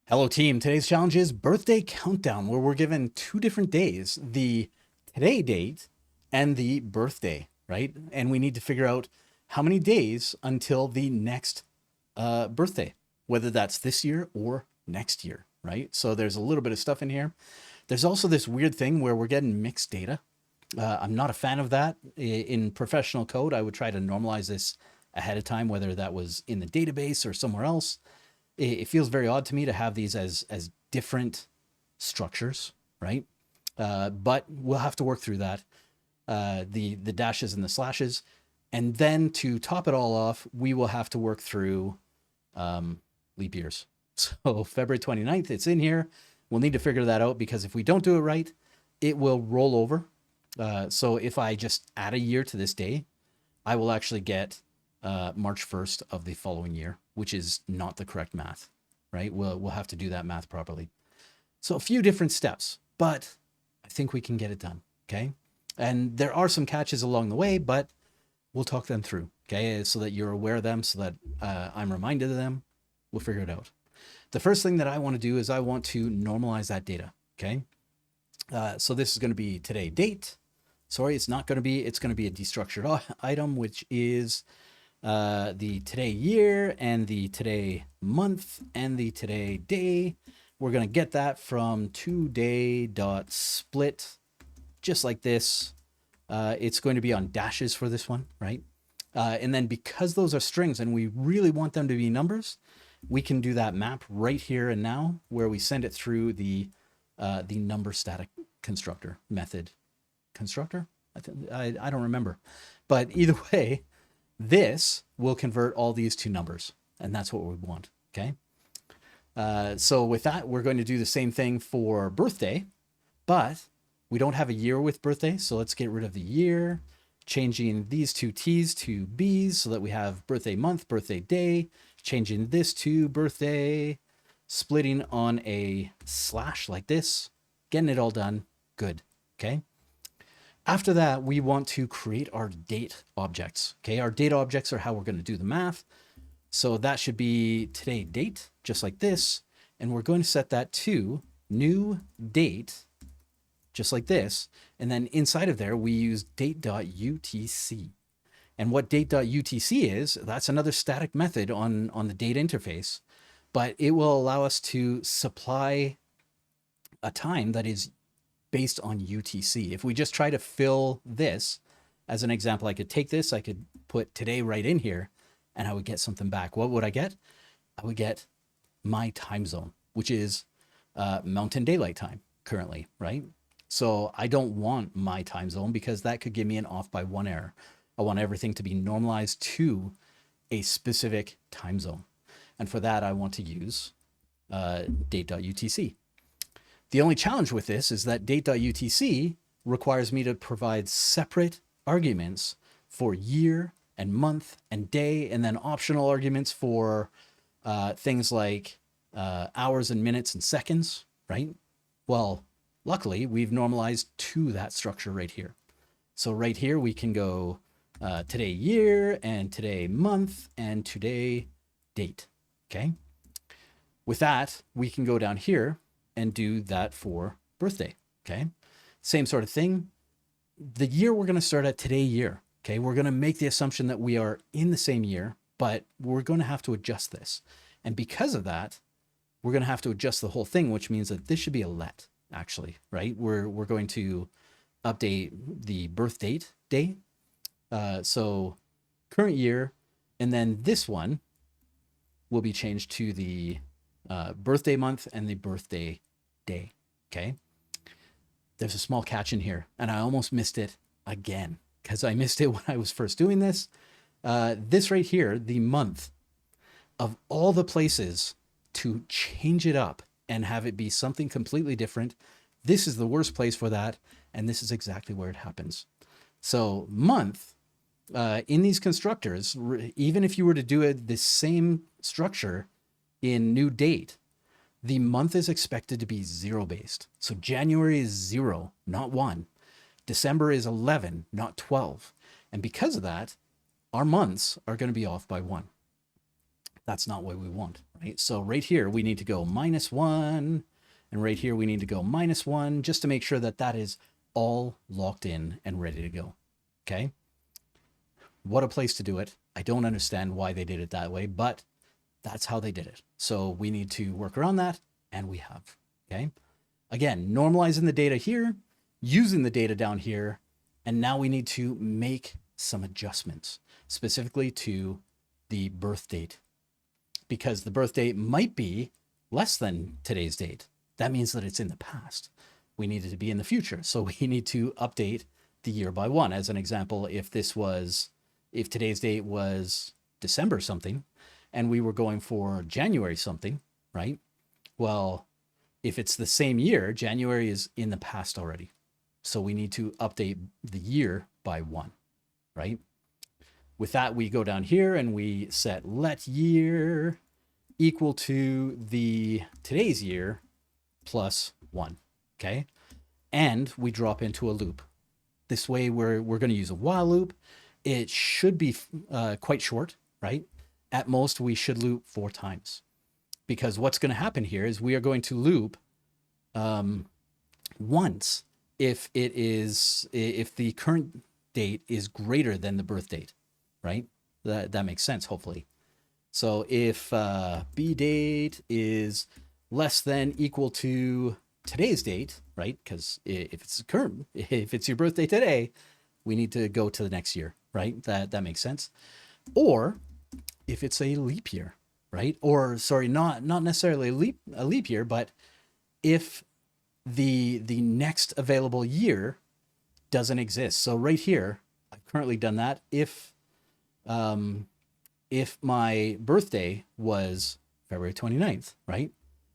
Hello, team. Today's challenge is birthday countdown, where we're given two different days, the today date and the birthday, right? And we need to figure out how many days until the next birthday, whether that's this year or next year, right? So there's a little bit of stuff in here. There's also this weird thing where we're getting mixed data. I'm not a fan of that. In professional code, I would try to normalize this ahead of time, whether that was in the database or somewhere else. It feels very odd to me to have these as different structures, right? But we'll have to work through that. The dashes and the slashes, and then to top it all off, we will have to work through leap years. So February 29th, it's in here. We'll need to figure that out because if we don't do it right, it will roll over. So if I just add a year to this day, I will actually get March 1st of the following year, which is not the correct math, right? We'll have to do that math properly. So a few different steps, but I think we can get it done, okay? And there are some catches along the way, but we'll talk them through, okay? So that you're aware of them, so that I'm reminded of them. We'll figure it out. The first thing that I want to do is I want to normalize that data, okay? So this is going to be today date. Sorry, it's not going to be, it's going to be a destructured item, which is the today year and the today month and the today day. We're going to get that from today.split, just like this. It's going to be on dashes for this one, right? And then because those are strings and we really want them to be numbers, we can do that map right here and now where we send it through the number static constructor method. Constructor? I don't remember. But either way, this will convert all these to numbers, and that's what we want, okay? So with that, we're going to do the same thing for birthday, but we don't have a year with birthday, so let's get rid of the year, changing these two T's to B's so that we have birthday month, birthday day, changing this to birthday, splitting on a slash like this, getting it all done, good, okay? After that, we want to create our date objects. Okay, our date objects are how we're going to do the math. So that should be today date, just like this. And we're going to set that to new date, just like this. And then inside of there, we use date.utc. And what date.utc is, that's another static method on the date interface, but it will allow us to supply a time that is based on UTC. If we just try to fill this, as an example, I could take this, I could put today right in here, and I would get something back. What would I get? I would get my time zone, which is Mountain Daylight Time currently, right? So I don't want my time zone because that could give me an off by one error. I want everything to be normalized to a specific time zone. And for that, I want to use date.utc. The only challenge with this is that date.utc requires me to provide separate arguments for year and month and day, and then optional arguments for things like hours and minutes and seconds, right? Well, luckily, we've normalized to that structure right here. So right here, we can go today year and today month and today date, okay? With that, we can go down here and do that for birthday, okay? Same sort of thing. The year we're going to start at today year, okay? We're going to make the assumption that we are in the same year, but we're going to have to adjust this. And because of that, we're going to have to adjust the whole thing, which means that this should be a let, actually, right? We're going to update the birth date day. So current year, and then this one will be changed to the birthday month and the birthday day, okay? There's a small catch in here, and I almost missed it again because I missed it when I was first doing this. This right here, the month, of all the places to change it up and have it be something completely different, this is the worst place for that, and this is exactly where it happens. So month, in these constructors, even if you were to do it the same structure in new date, the month is expected to be 0 based. So January is 0, not 1. December is 11, not 12. And because of that, our months are going to be off by 1. That's not what we want, right? So right here, we need to go -1, and right here, we need to go -1, just to make sure that that is all locked in and ready to go, okay? What a place to do it. I don't understand why they did it that way, but that's how they did it. So we need to work around that, and we have, okay? Again, normalizing the data here, using the data down here, and now we need to make some adjustments, specifically to the birth date, because the birth date might be less than today's date. That means that it's in the past. We need it to be in the future. So we need to update the year by 1. As an example, if today's date was December something, and we were going for January something, right? Well, if it's the same year, January is in the past already. So we need to update the year by 1, right? With that, we go down here and we set let year equal to the today's year plus 1, okay? And we drop into a loop. This way, we're going to use a while loop. It should be quite short, right? At most, we should loop 4 times, because what's going to happen here is we are going to loop once if the current date is greater than the birth date, right? That makes sense, hopefully. So if B date is less than equal to today's date, right? Because if it's your birthday today, we need to go to the next year, right? That makes sense. Or if it's a leap year, right? Or sorry, not necessarily a leap year, but if the next available year doesn't exist. So right here, I've currently done that. If my birthday was February 29th, right?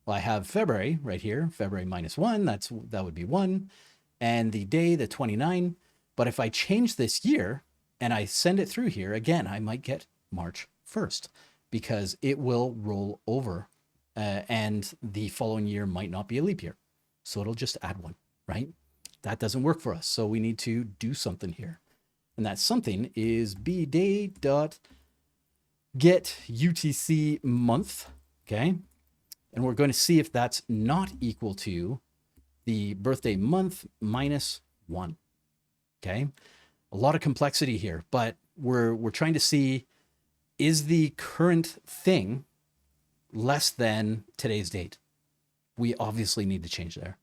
Well, I have February right here, February -1, that would be 1, and the day, the 29. But if I change this year and I send it through here, again, I might get March 1st, because it will roll over and the following year might not be a leap year. So it'll just add 1, right? That doesn't work for us. So we need to do something here. And that something is bdate.getUTC month, okay? And we're going to see if that's not equal to the birthday month -1, okay? A lot of complexity here, but we're trying to see, is the current thing less than today's date? We obviously need to change there.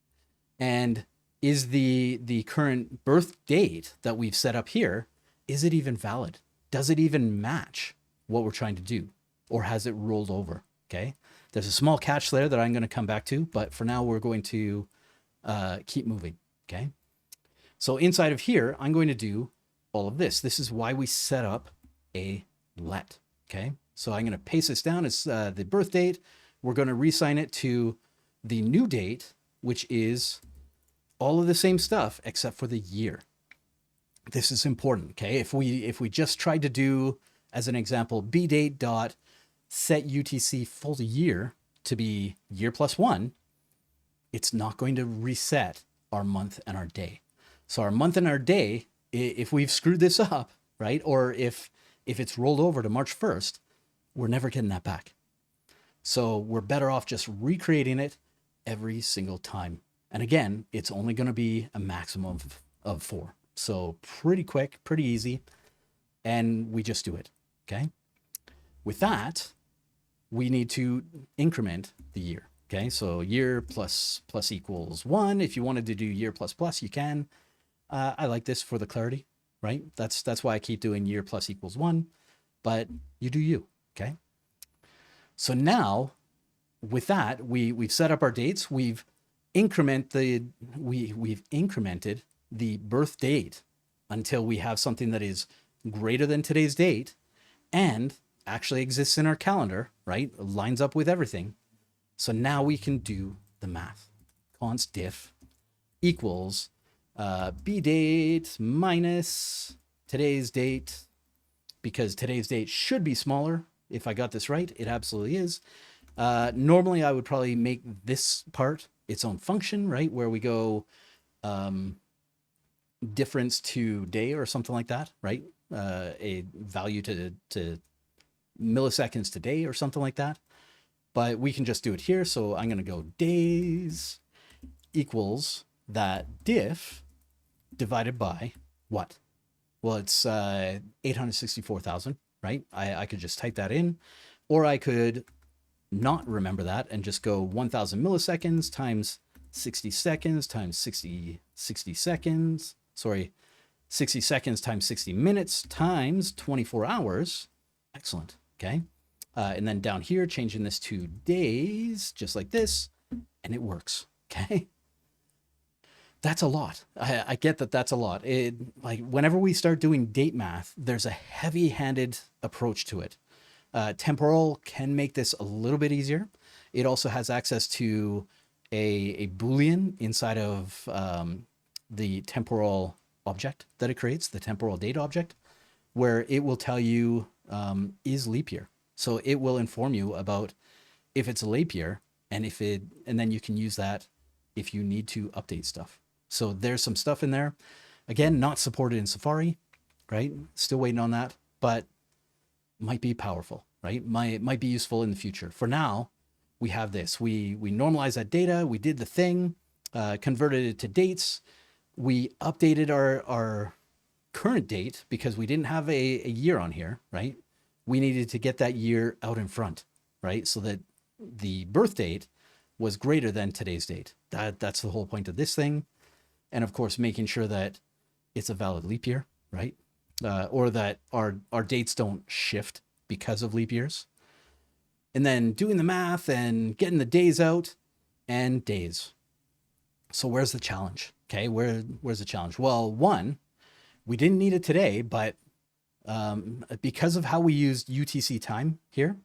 And is the current birth date that we've set up here, is it even valid? Does it even match what we're trying to do? Or has it rolled over, okay? There's a small catch there that I'm going to come back to, but for now we're going to keep moving, okay? So inside of here, I'm going to do all of this. This is why we set up a let, okay? So I'm going to paste this down as the birth date. We're going to reassign it to the new date, which is all of the same stuff except for the year. This is important, okay? If we just tried to do, as an example, bdate dot set UTC full year to be year +1, it's not going to reset our month and our day. So our month and our day, if we've screwed this up, right? Or if it's rolled over to March 1st, we're never getting that back. So we're better off just recreating it every single time. And again, it's only going to be a maximum of 4. So pretty quick, pretty easy. And we just do it, okay? With that, we need to increment the year, okay? So year plus equals 1. If you wanted to do year plus, you can. I like this for the clarity, right? That's why I keep doing year plus equals 1, but you do you, okay? So now, with that, we've set up our dates. We've incremented the birth date until we have something that is greater than today's date and actually exists in our calendar, right? Lines up with everything. So now we can do the math. Const diff equals bdate minus today's date, because today's date should be smaller. If I got this right, it absolutely is. Normally, I would probably make this part its own function, right? Where we go difference to day or something like that, right? A value to milliseconds today or something like that. But we can just do it here. So I'm going to go days equals that diff divided by what? Well, it's 864,000, right? I could just type that in, or I could not remember that and just go 1,000 milliseconds times 60 seconds times 60 seconds. Sorry, 60 seconds times 60 minutes times 24 hours. Excellent. Okay. And then down here, changing this to days, just like this, and it works. Okay. That's a lot. I get that that's a lot. Like whenever we start doing date math, there's a heavy-handed approach to it. Temporal can make this a little bit easier. It also has access to a Boolean inside of the temporal object that it creates, the temporal date object, where it will tell you is leap year. So it will inform you about if it's a leap year, and then you can use that if you need to update stuff. So there's some stuff in there. Again, not supported in Safari, right? Still waiting on that, but might be powerful, right? Might be useful in the future. For now, we have this. We normalize that data. We did the thing, converted it to dates. We updated our current date because we didn't have a year on here, right? We needed to get that year out in front, right? So that the birth date was greater than today's date. That's the whole point of this thing. And of course, making sure that it's a valid leap year, right? Or that our dates don't shift because of leap years. And then doing the math and getting the days out and days. So where's the challenge? Okay, where's the challenge? Well, one, we didn't need it today, but because of how we used UTC time here,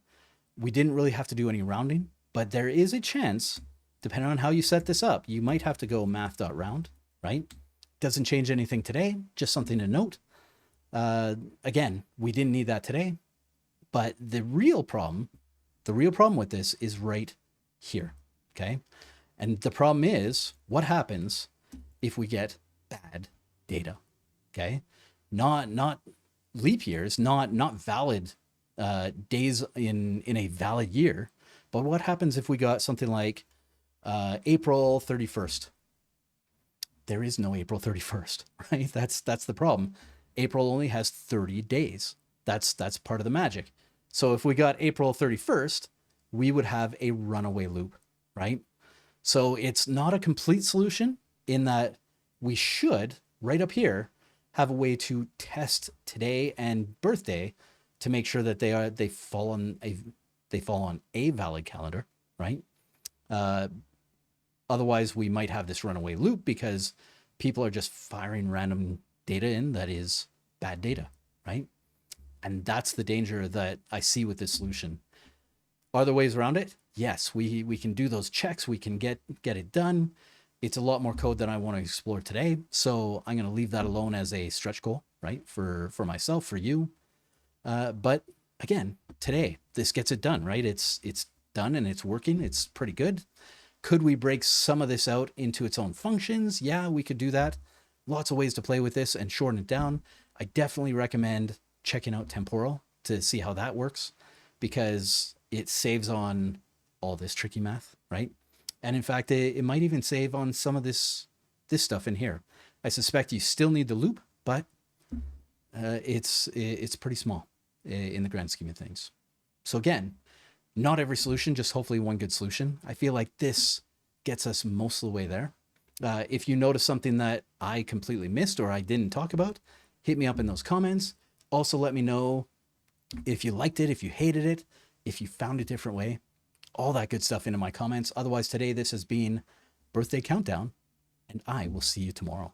we didn't really have to do any rounding. But there is a chance, depending on how you set this up, you might have to go math.round, right? Doesn't change anything today, just something to note. Again, we didn't need that today, but the real problem with this is right here, okay? And the problem is, what happens if we get bad data, okay? Not leap years, not valid days in a valid year, but what happens if we got something like April 31st? There is no April 31st, right? That's the problem. April only has 30 days. That's part of the magic. So if we got April 31st, we would have a runaway loop, right? So it's not a complete solution in that we should, right up here, have a way to test today and birthday to make sure that they fall on a valid calendar, right? Otherwise, we might have this runaway loop because people are just firing random data in that is bad data, right? And that's the danger that I see with this solution. Are there ways around it? Yes, we can do those checks. We can get it done. It's a lot more code than I want to explore today. So I'm going to leave that alone as a stretch goal, right? For myself, for you. But again, today, this gets it done, right? It's done and it's working. It's pretty good. Could we break some of this out into its own functions? Yeah, we could do that. Lots of ways to play with this and shorten it down. I definitely recommend checking out Temporal to see how that works, because it saves on all this tricky math, right? And in fact, it might even save on some of this stuff in here. I suspect you still need the loop, but it's pretty small in the grand scheme of things. So again, not every solution, just hopefully one good solution. I feel like this gets us most of the way there. If you notice something that I completely missed or I didn't talk about, hit me up in those comments. Also, let me know if you liked it, if you hated it, if you found a different way, all that good stuff into my comments. Otherwise, today, this has been Birthday Countdown, and I will see you tomorrow.